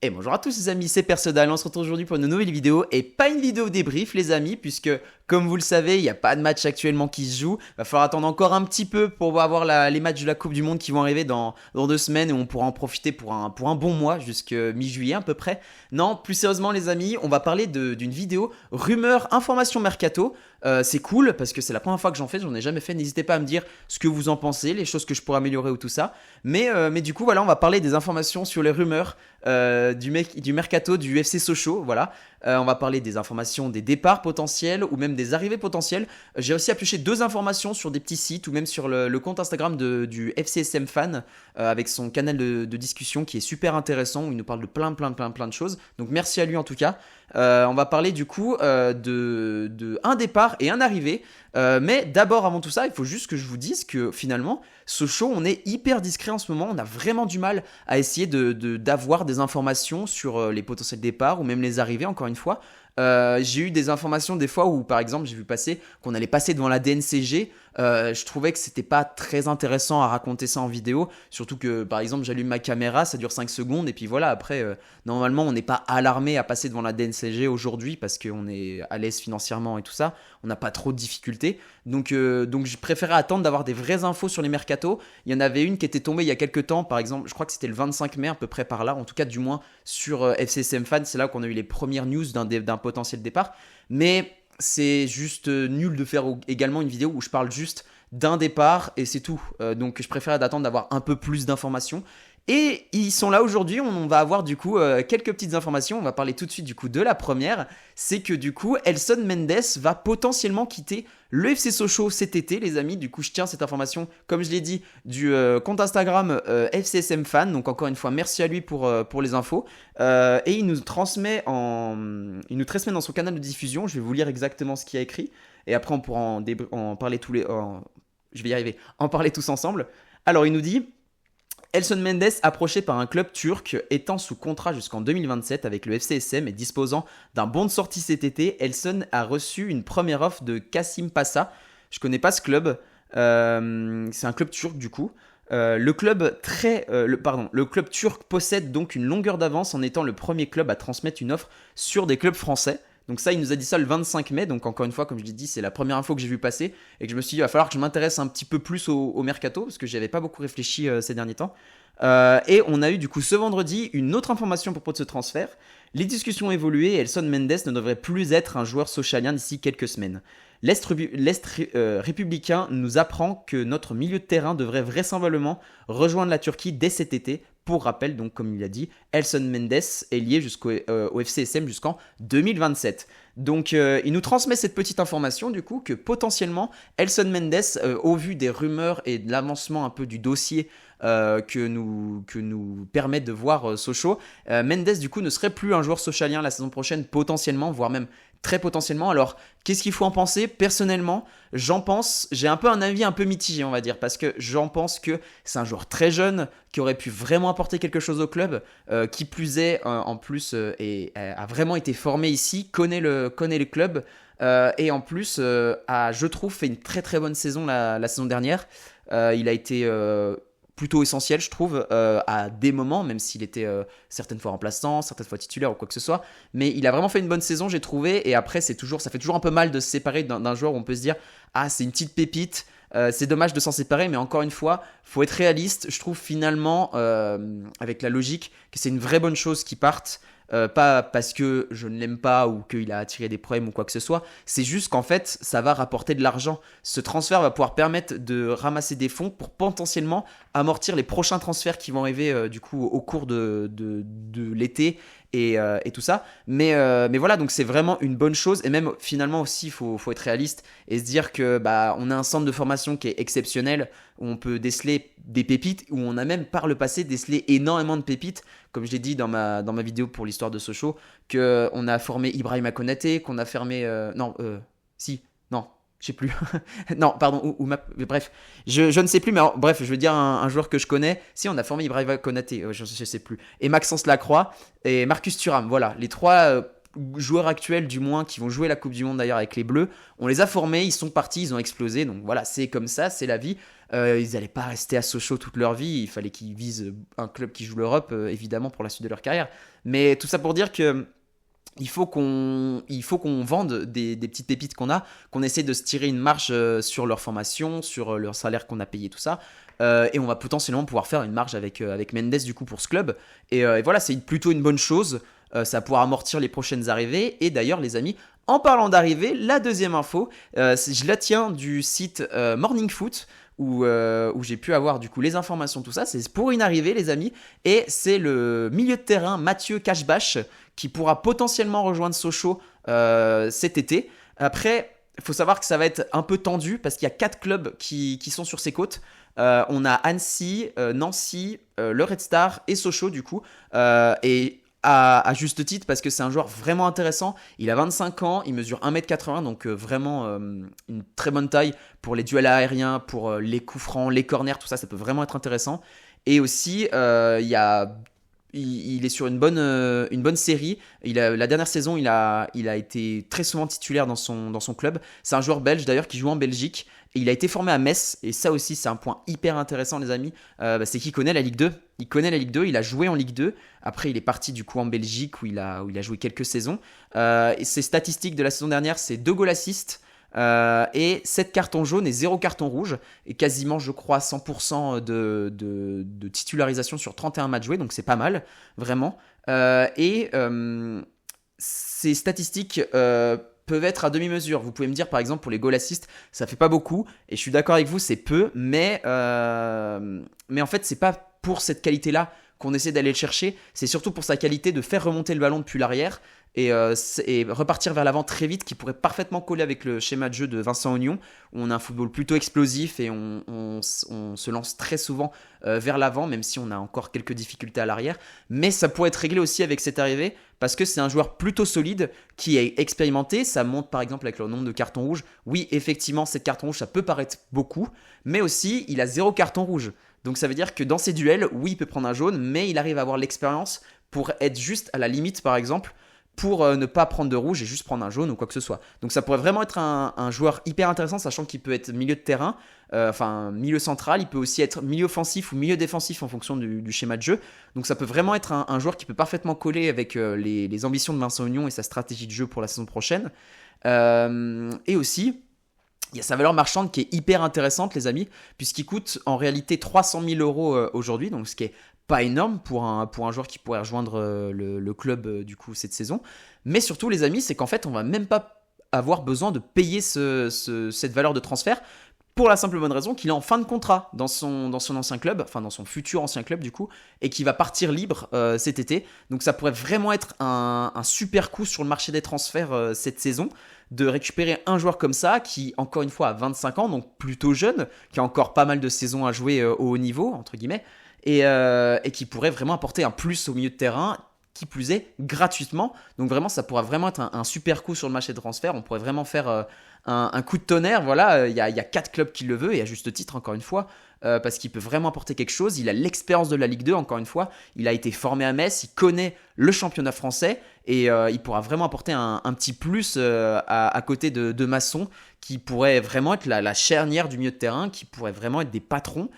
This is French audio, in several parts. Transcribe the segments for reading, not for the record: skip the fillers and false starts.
Et bonjour à tous les amis, c'est Persodal, on se retrouve aujourd'hui pour une nouvelle vidéo et pas une vidéo débrief les amis puisque comme vous le savez il n'y a pas de match actuellement qui se joue, va falloir attendre encore un petit peu pour avoir les matchs de la Coupe du Monde qui vont arriver dans 2 semaines et on pourra en profiter pour un bon mois jusqu'à mi-juillet à peu près. Non, plus sérieusement les amis, on va parler d'une vidéo rumeur information mercato. C'est cool parce que c'est la première fois que j'en ai jamais fait, n'hésitez pas à me dire ce que vous en pensez, les choses que je pourrais améliorer ou tout ça. Mais du coup voilà, on va parler des informations sur les rumeurs du mercato du FC Sochaux, voilà. On va parler des informations des départs potentiels ou même des arrivées potentielles. J'ai aussi appuché 2 informations sur des petits sites ou même sur le compte Instagram du FCSM Fan avec son canal de discussion qui est super intéressant où il nous parle de plein de choses. Donc merci à lui en tout cas. On va parler du coup de un départ et un arrivé. Mais d'abord, avant tout ça, il faut juste que je vous dise que finalement, Sochaux, on est hyper discret en ce moment. On a vraiment du mal à essayer d'avoir des informations sur les potentiels départs ou même les arrivées, encore une fois. J'ai eu des informations des fois où, par exemple, j'ai vu passer qu'on allait passer devant la DNCG. Je trouvais que c'était pas très intéressant à raconter ça en vidéo. Surtout que, par exemple, j'allume ma caméra, ça dure 5 secondes. Et puis voilà, après, normalement, on n'est pas alarmé à passer devant la DNCG aujourd'hui parce qu'on est à l'aise financièrement et tout ça. On n'a pas trop de difficultés. Donc je préférais attendre d'avoir des vraies infos sur les mercatos. Il y en avait une qui était tombée il y a quelques temps, par exemple, je crois que c'était le 25 mai, à peu près par là. En tout cas, du moins, sur FCSM Fan, c'est là qu'on a eu les premières news d'un potentiel départ. Mais c'est juste nul de faire également une vidéo où je parle juste d'un départ et c'est tout. Donc je préfère d'attendre d'avoir un peu plus d'informations. Et ils sont là aujourd'hui, on va avoir du coup quelques petites informations, on va parler tout de suite du coup de la première, c'est que du coup Elson Mendes va potentiellement quitter le FC Sochaux cet été les amis, du coup je tiens cette information comme je l'ai dit du compte Instagram FCSM Fan, donc encore une fois merci à lui pour les infos, et il nous transmet dans son canal de diffusion, je vais vous lire exactement ce qu'il a écrit, et après on pourra en parler je vais y arriver, en parler tous ensemble. Alors il nous dit... Elson Mendes, approché par un club turc, étant sous contrat jusqu'en 2027 avec le FCSM et disposant d'un bon de sortie cet été, Elson a reçu une première offre de Kasım Pasa. Je connais pas ce club, c'est un club turc du coup. Le club turc possède donc une longueur d'avance en étant le premier club à transmettre une offre sur des clubs français. Donc ça, il nous a dit ça le 25 mai, donc encore une fois, comme je l'ai dit, c'est la première info que j'ai vu passer, et que je me suis dit, il va falloir que je m'intéresse un petit peu plus au mercato, parce que j'y avais pas beaucoup réfléchi ces derniers temps. Et on a eu du coup ce vendredi une autre information à propos de ce transfert. Les discussions ont évolué et Elson Mendes ne devrait plus être un joueur socialien d'ici quelques semaines. L'Est républicain nous apprend que notre milieu de terrain devrait vraisemblablement rejoindre la Turquie dès cet été. Pour rappel, donc comme il a dit, Elson Mendes est lié au FCSM jusqu'en 2027. Donc il nous transmet cette petite information du coup que potentiellement Elson Mendes, au vu des rumeurs et de l'avancement un peu du dossier que nous permet de voir Sochaux, Mendes du coup ne serait plus un joueur socialien la saison prochaine potentiellement, voire même très potentiellement. Alors qu'est-ce qu'il faut en penser? Personnellement, j'ai un peu un avis un peu mitigé on va dire, parce que j'en pense que c'est un joueur très jeune qui aurait pu vraiment apporter quelque chose au club, qui plus est en plus a vraiment été formé ici, connaît le club, et en plus a, je trouve, fait une très très bonne saison la saison dernière. Il a été plutôt essentiel, je trouve, à des moments, même s'il était certaines fois remplaçant, certaines fois titulaire ou quoi que ce soit. Mais il a vraiment fait une bonne saison, j'ai trouvé. Et après, ça fait toujours un peu mal de se séparer d'un joueur où on peut se dire, ah, c'est une petite pépite. C'est dommage de s'en séparer, mais encore une fois, faut être réaliste. Je trouve finalement, avec la logique, que c'est une vraie bonne chose qu'il parte. Pas parce que je ne l'aime pas ou qu'il a attiré des problèmes ou quoi que ce soit, c'est juste qu'en fait ça va rapporter de l'argent. Ce transfert va pouvoir permettre de ramasser des fonds pour potentiellement amortir les prochains transferts qui vont arriver du coup au cours de l'été et tout ça. Mais voilà, donc c'est vraiment une bonne chose. Et même finalement aussi, il faut être réaliste et se dire que on a un centre de formation qui est exceptionnel, où on peut déceler des pépites, où on a même par le passé décelé énormément de pépites, comme je l'ai dit dans ma vidéo pour l'histoire de Sochaux, qu'on a formé Ibrahima Konaté, qu'on a fermé... non, je sais plus. Non, pardon, bref, je ne sais plus, mais bref, je veux dire un joueur que je connais. Si, on a formé Ibrahima Konaté, je sais plus. Et Maxence Lacroix et Marcus Thuram, voilà, les trois joueurs actuels du moins qui vont jouer la Coupe du Monde d'ailleurs avec les Bleus, on les a formés, ils sont partis, ils ont explosé, donc voilà, c'est comme ça, c'est la vie. Ils n'allaient pas rester à Sochaux toute leur vie, il fallait qu'ils visent un club qui joue l'Europe, évidemment, pour la suite de leur carrière. Mais tout ça pour dire que il faut qu'on vende des petites pépites qu'on a, qu'on essaie de se tirer une marge sur leur formation, sur leur salaire qu'on a payé, tout ça. Et on va potentiellement pouvoir faire une marge avec Mendes du coup pour ce club. Et voilà, c'est plutôt une bonne chose. Ça va pouvoir amortir les prochaines arrivées. Et d'ailleurs, les amis, en parlant d'arrivée, la deuxième info, je la tiens du site Morning Foot. Où j'ai pu avoir du coup les informations, tout ça. C'est pour une arrivée, les amis. Et c'est le milieu de terrain Mathieu Cashbash qui pourra potentiellement rejoindre Sochaux cet été. Après, il faut savoir que ça va être un peu tendu parce qu'il y a 4 clubs qui sont sur ses côtes. On a Annecy, Nancy, le Red Star et Sochaux du coup. Et à juste titre parce que c'est un joueur vraiment intéressant. Il a 25 ans, il mesure 1m80, donc vraiment une très bonne taille pour les duels aériens, pour les coups francs, les corners, tout ça, ça peut vraiment être intéressant. Et aussi, il est sur une bonne série. La dernière saison, il a été très souvent titulaire dans son club. C'est un joueur belge d'ailleurs qui joue en Belgique. Et il a été formé à Metz. Et ça aussi, c'est un point hyper intéressant, les amis. C'est qu'il connaît la Ligue 2. Il connaît la Ligue 2. Il a joué en Ligue 2. Après, il est parti du coup en Belgique où il a joué quelques saisons. Et ses statistiques de la saison dernière, c'est 2 goals assists. Et 7 cartons jaunes et 0 carton rouge. Et quasiment, je crois, 100% de titularisation sur 31 matchs joués. Donc c'est pas mal, vraiment. Ces statistiques peuvent être à demi-mesure. Vous pouvez me dire, par exemple, pour les goal assists, ça fait pas beaucoup. Et je suis d'accord avec vous, c'est peu. Mais en fait, c'est pas pour cette qualité-là qu'on essaie d'aller le chercher. C'est surtout pour sa qualité de faire remonter le ballon depuis l'arrière et repartir vers l'avant très vite, qui pourrait parfaitement coller avec le schéma de jeu de Vincent Aignan, où on a un football plutôt explosif et on se lance très souvent vers l'avant, même si on a encore quelques difficultés à l'arrière. Mais ça pourrait être réglé aussi avec cette arrivée, parce que c'est un joueur plutôt solide, qui est expérimenté. Ça monte par exemple avec le nombre de cartons rouges. Oui, effectivement, 7 cartons rouges, ça peut paraître beaucoup, mais aussi, il a 0 carton rouge. Donc ça veut dire que dans ses duels, oui, il peut prendre un jaune, mais il arrive à avoir l'expérience pour être juste à la limite, par exemple, pour ne pas prendre de rouge et juste prendre un jaune ou quoi que ce soit. Donc ça pourrait vraiment être un joueur hyper intéressant, sachant qu'il peut être milieu de terrain, milieu central, il peut aussi être milieu offensif ou milieu défensif en fonction du schéma de jeu. Donc ça peut vraiment être un joueur qui peut parfaitement coller avec les ambitions de Vincent Aignan et sa stratégie de jeu pour la saison prochaine. Et aussi, il y a sa valeur marchande qui est hyper intéressante, les amis, puisqu'il coûte en réalité 300 000 euros aujourd'hui, donc ce qui est pas énorme pour un joueur qui pourrait rejoindre le club du coup cette saison. Mais surtout, les amis, c'est qu'en fait, on va même pas avoir besoin de payer cette valeur de transfert, pour la simple bonne raison qu'il est en fin de contrat dans son ancien club, enfin dans son futur ancien club du coup, et qu'il va partir libre cet été. Donc ça pourrait vraiment être un super coup sur le marché des transferts cette saison, de récupérer un joueur comme ça, qui encore une fois a 25 ans, donc plutôt jeune, qui a encore pas mal de saisons à jouer au haut niveau, entre guillemets, et qui pourrait vraiment apporter un plus au milieu de terrain, qui plus est gratuitement. Donc vraiment, ça pourra vraiment être un super coup sur le marché de transfert. On pourrait vraiment faire un coup de tonnerre. Voilà, il y a 4 clubs qui le veulent, et à juste titre, encore une fois, parce qu'il peut vraiment apporter quelque chose. Il a l'expérience de la Ligue 2, encore une fois. Il a été formé à Metz, il connaît le championnat français, et il pourra vraiment apporter un petit plus à côté de Masson, qui pourrait vraiment être la charnière du milieu de terrain, qui pourrait vraiment être des patrons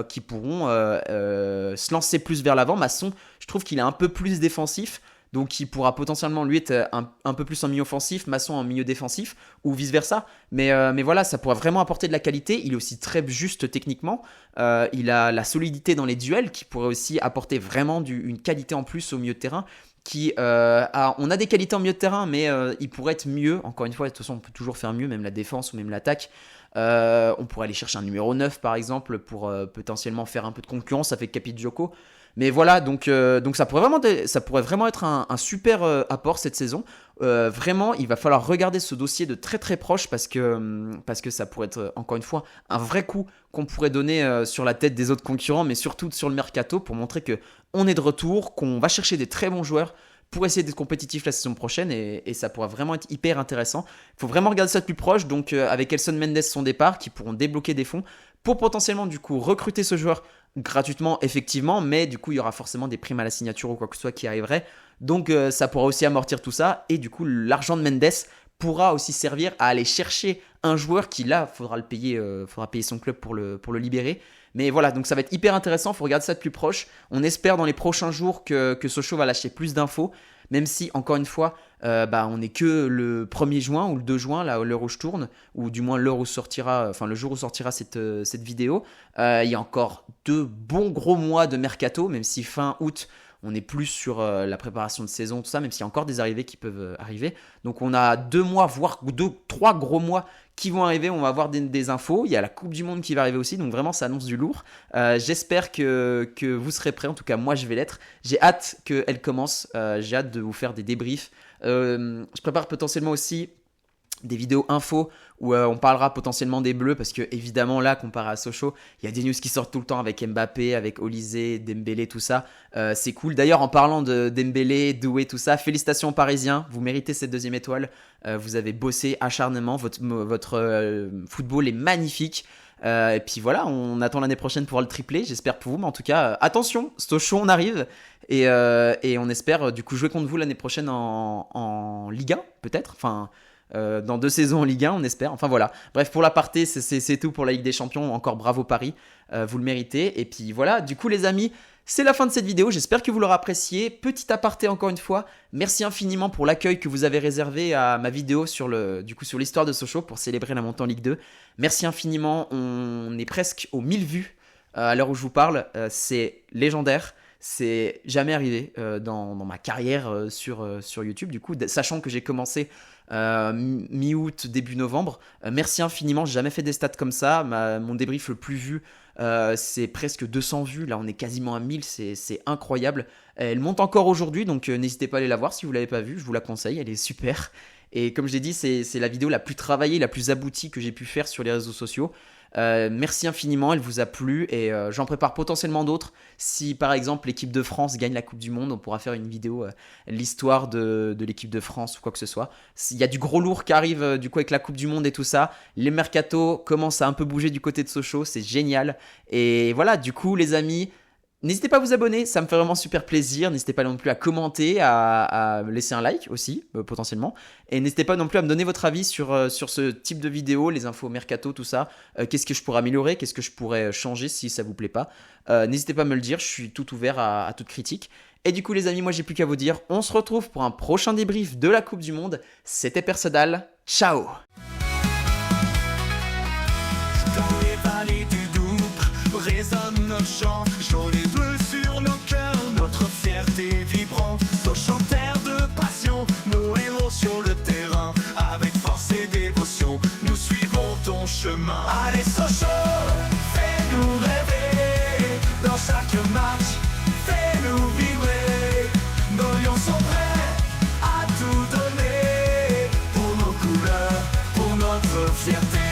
qui pourront se lancer plus vers l'avant. Masson, je trouve qu'il est un peu plus défensif, donc il pourra potentiellement lui être un peu plus en milieu offensif, Masson en milieu défensif, ou vice versa. Mais voilà, ça pourra vraiment apporter de la qualité. Il est aussi très juste techniquement. Il a la solidité dans les duels, qui pourrait aussi apporter vraiment une qualité en plus au milieu de terrain. On a des qualités en milieu de terrain, mais il pourrait être mieux. Encore une fois, de toute façon, on peut toujours faire mieux, même la défense ou même l'attaque. On pourrait aller chercher un numéro 9 par exemple pour potentiellement faire un peu de concurrence avec Capit Joko. Mais voilà, donc ça pourrait vraiment être un super apport cette saison. Vraiment, il va falloir regarder ce dossier de très très proche, parce que ça pourrait être encore une fois un vrai coup qu'on pourrait donner sur la tête des autres concurrents, mais surtout sur le mercato, pour montrer qu'on est de retour, qu'on va chercher des très bons joueurs pour essayer d'être compétitif la saison prochaine, et ça pourra vraiment être hyper intéressant. Il faut vraiment regarder ça de plus proche, donc avec Elson Mendes son départ, qui pourront débloquer des fonds pour potentiellement du coup recruter ce joueur gratuitement effectivement, mais du coup il y aura forcément des primes à la signature ou quoi que ce soit qui arriverait. Donc ça pourra aussi amortir tout ça et du coup l'argent de Mendes pourra aussi servir à aller chercher un joueur qui là faudra payer son club pour le libérer. Mais voilà, donc ça va être hyper intéressant, il faut regarder ça de plus proche. On espère dans les prochains jours que Sochaux va lâcher plus d'infos, même si encore une fois on n'est que le 1er juin ou le 2 juin, là, l'heure où je tourne, ou du moins l'heure où sortira, enfin le jour où sortira cette vidéo. Il y a encore 2 bons gros mois de mercato, même si fin août, on est plus sur la préparation de saison, tout ça, même s'il y a encore des arrivées qui peuvent arriver. Donc on a 2 mois, voire 3 gros mois qui vont arriver, on va avoir des infos. Il y a la Coupe du Monde qui va arriver aussi, donc vraiment ça annonce du lourd. J'espère que vous serez prêts, en tout cas moi je vais l'être. J'ai hâte qu'elle commence, j'ai hâte de vous faire des débriefs. Je prépare potentiellement aussi des vidéos infos où on parlera potentiellement des Bleus parce que évidemment là comparé à Sochaux il y a des news qui sortent tout le temps avec Mbappé, avec Olysée, Dembélé, tout ça. C'est cool. D'ailleurs en parlant de Dembélé, Doué, tout ça, félicitations aux Parisiens, vous méritez cette 2e étoile. Vous avez bossé acharnement, votre football est magnifique. Et puis voilà, on attend l'année prochaine pour le tripler, j'espère pour vous, mais en tout cas attention, Sochaux on arrive et on espère du coup jouer contre vous l'année prochaine en Ligue 1 peut-être, enfin dans 2 saisons en Ligue 1 on espère, enfin voilà. Bref, pour l'aparté c'est tout pour la Ligue des Champions, encore bravo Paris, vous le méritez. Et puis voilà, du coup les amis, c'est la fin de cette vidéo, j'espère que vous l'aurez apprécié. Petit aparté encore une fois, merci infiniment pour l'accueil que vous avez réservé à ma vidéo sur l'histoire de Sochaux pour célébrer la montée en Ligue 2. Merci infiniment, on est presque aux 1000 vues à l'heure où je vous parle, c'est légendaire. C'est jamais arrivé dans ma carrière sur YouTube, du coup, sachant que j'ai commencé mi-août, début novembre. Merci infiniment, j'ai jamais fait des stats comme ça. Mon débrief le plus vu, c'est presque 200 vues. Là, on est quasiment à 1000, c'est incroyable. Elle monte encore aujourd'hui, donc n'hésitez pas à aller la voir si vous ne l'avez pas vue. Je vous la conseille, elle est super. Et comme je l'ai dit, c'est la vidéo la plus travaillée, la plus aboutie que j'ai pu faire sur les réseaux sociaux. Merci infiniment, elle vous a plu et j'en prépare potentiellement d'autres. Si par exemple l'équipe de France gagne la Coupe du Monde, on pourra faire une vidéo, l'histoire de l'équipe de France ou quoi que ce soit. Il y a du gros lourd qui arrive du coup avec la Coupe du Monde et tout ça. Les mercatos commencent à un peu bouger du côté de Sochaux, c'est génial. Et voilà, du coup les amis, n'hésitez pas à vous abonner, ça me fait vraiment super plaisir. N'hésitez pas non plus à commenter, à laisser un like aussi, potentiellement. Et n'hésitez pas non plus à me donner votre avis sur ce type de vidéo, les infos mercato, tout ça. Qu'est-ce que je pourrais améliorer, qu'est-ce que je pourrais changer si ça vous plaît pas. N'hésitez pas à me le dire, je suis tout ouvert à toute critique. Et du coup les amis, moi j'ai plus qu'à vous dire, on se retrouve pour un prochain débrief de la Coupe du Monde. C'était Persodal, ciao. Résonne nos chants, jaune et bleu sur nos cœurs, notre fierté vibrante, Sochaux terre de passion, nos héros sur le terrain, avec force et dévotion, nous suivons ton chemin. Allez Sochaux, fais-nous rêver, dans chaque match, fais-nous vibrer, nos lions sont prêts à tout donner, pour nos couleurs, pour notre fierté.